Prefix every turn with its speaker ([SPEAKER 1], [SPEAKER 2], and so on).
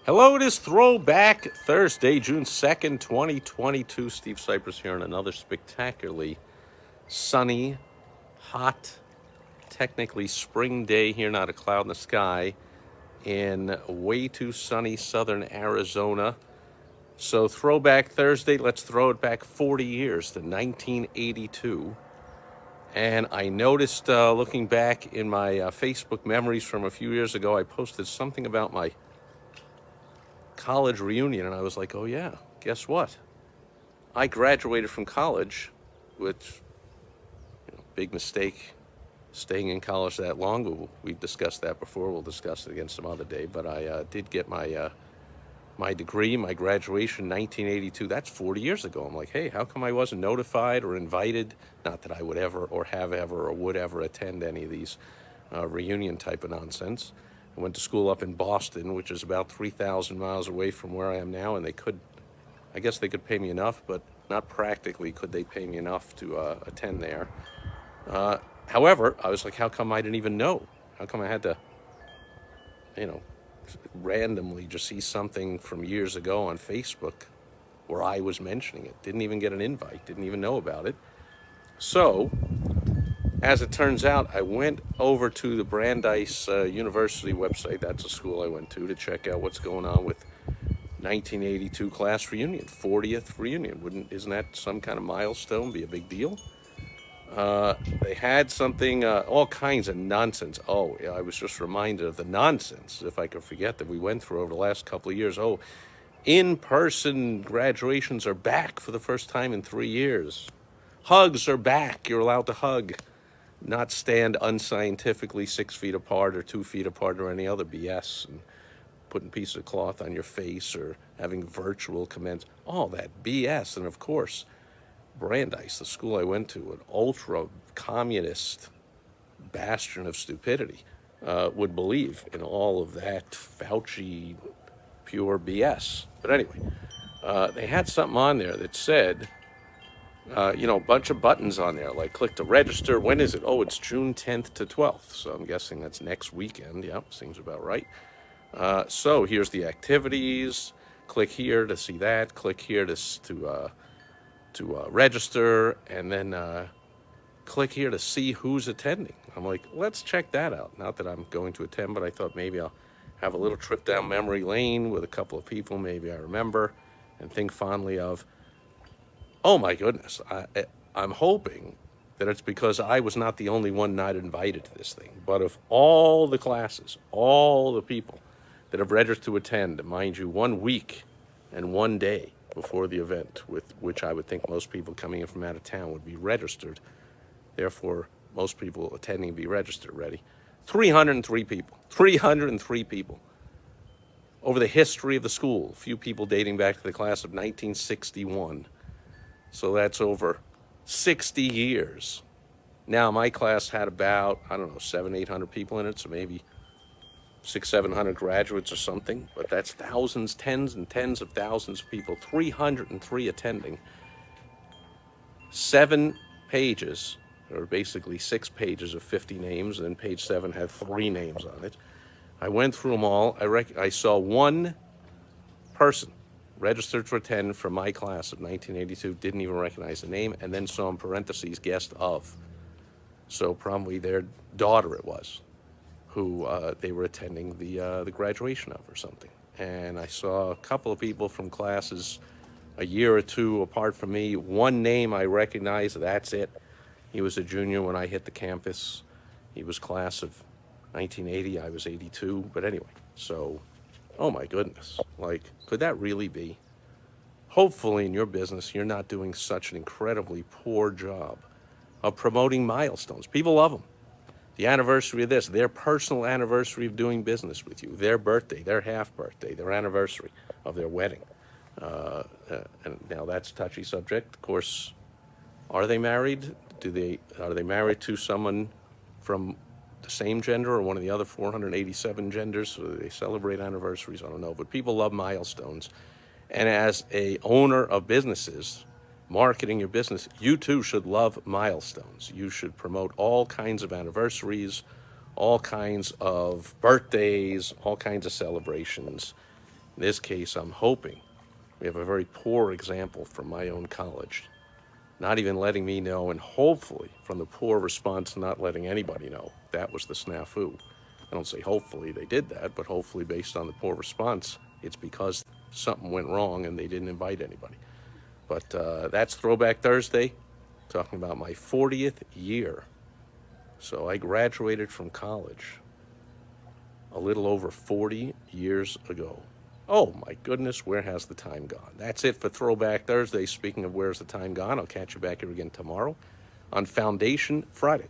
[SPEAKER 1] Hello, it is Throwback Thursday, June 2nd, 2022. Steve Sipress here on another spectacularly sunny, hot, technically spring day here, not a cloud in the sky, in way too sunny southern Arizona. So, Throwback Thursday, let's throw it back 40 years to 1982. And I noticed looking back in my Facebook memories from a few years ago, I posted something about my college reunion, and I was like, oh yeah, guess what? I graduated from college, which, big mistake staying in college that long. We've discussed that before. We'll discuss it again some other day. But I did get my degree, my graduation, 1982. That's 40 years ago. I'm like, hey, how come I wasn't notified or invited? Not that I would ever or have ever or would ever attend any of these reunion type of nonsense. I went to school up in Boston, which is about 3,000 miles away from where I am now, and I guess they could pay me enough, but not practically could they pay me enough to attend there. However, I was like, how come I didn't even know? How come I had to, randomly just see something from years ago on Facebook where I was mentioning it? Didn't even get an invite, didn't even know about it. So, as it turns out, I went over to the Brandeis University website. That's a school I went to check out what's going on with 1982 class reunion, 40th reunion. Isn't that some kind of milestone? Be a big deal? They had something, all kinds of nonsense. Oh, yeah, I was just reminded of the nonsense, if I could forget, that we went through over the last couple of years. Oh, in-person graduations are back for the first time in 3 years. Hugs are back. You're allowed to hug, not stand unscientifically 6 feet apart or 2 feet apart or any other BS, and putting pieces of cloth on your face or having virtual commence. All that BS. And of course, Brandeis, the school I went to, an ultra-communist bastion of stupidity, would believe in all of that Fauci pure BS. But anyway, they had something on there that said, a bunch of buttons on there, like click to register. When is it? Oh, it's June 10th to 12th. So I'm guessing that's next weekend. Yep, seems about right. So here's the activities. Click here to see that. Click here to register, and then click here to see who's attending. I'm like, let's check that out. Not that I'm going to attend, but I thought maybe I'll have a little trip down memory lane with a couple of people maybe I remember and think fondly of. Oh my goodness, I'm hoping that it's because I was not the only one not invited to this thing. But of all the classes, all the people that have registered to attend, mind you, 1 week and 1 day before the event, with which I would think most people coming in from out of town would be registered. Therefore, most people attending be registered. Ready? 303 people. 303 people. Over the history of the school, a few people dating back to the class of 1961. So that's over 60 years. Now, my class had about, 700-800 people in it, so maybe 600-700 graduates or something, but that's thousands, tens and tens of thousands of people, 303 attending, 7 pages, or basically 6 pages of 50 names, and then page 7 had 3 names on it. I went through them all. I saw one person registered to attend from my class of 1982, didn't even recognize the name, and then saw in parentheses, guest of. So probably their daughter it was, who they were attending the graduation of or something. And I saw a couple of people from classes a year or two apart from me. One name I recognized, that's it. He was a junior when I hit the campus. He was class of 1980, I was 82. But anyway, so, oh my goodness. Like, could that really be? Hopefully in your business, you're not doing such an incredibly poor job of promoting milestones. People love them. The anniversary of this, their personal anniversary of doing business with you, their birthday, their half birthday, their anniversary of their wedding. And now that's a touchy subject. Of course, are they married? Are they married to someone from the same gender or one of the other 487 genders? So they celebrate anniversaries? I don't know. But people love milestones. And as a owner of businesses, marketing your business, you too should love milestones. You should promote all kinds of anniversaries, all kinds of birthdays, all kinds of celebrations. In this case, I'm hoping we have a very poor example from my own college, not even letting me know, and hopefully from the poor response, not letting anybody know. That was the snafu. I don't say hopefully they did that, but hopefully based on the poor response, it's because something went wrong and they didn't invite anybody. But that's Throwback Thursday, talking about my 40th year. So I graduated from college a little over 40 years ago. Oh my goodness, where has the time gone? That's it for Throwback Thursday. Speaking of where's the time gone, I'll catch you back here again tomorrow on Foundation Friday.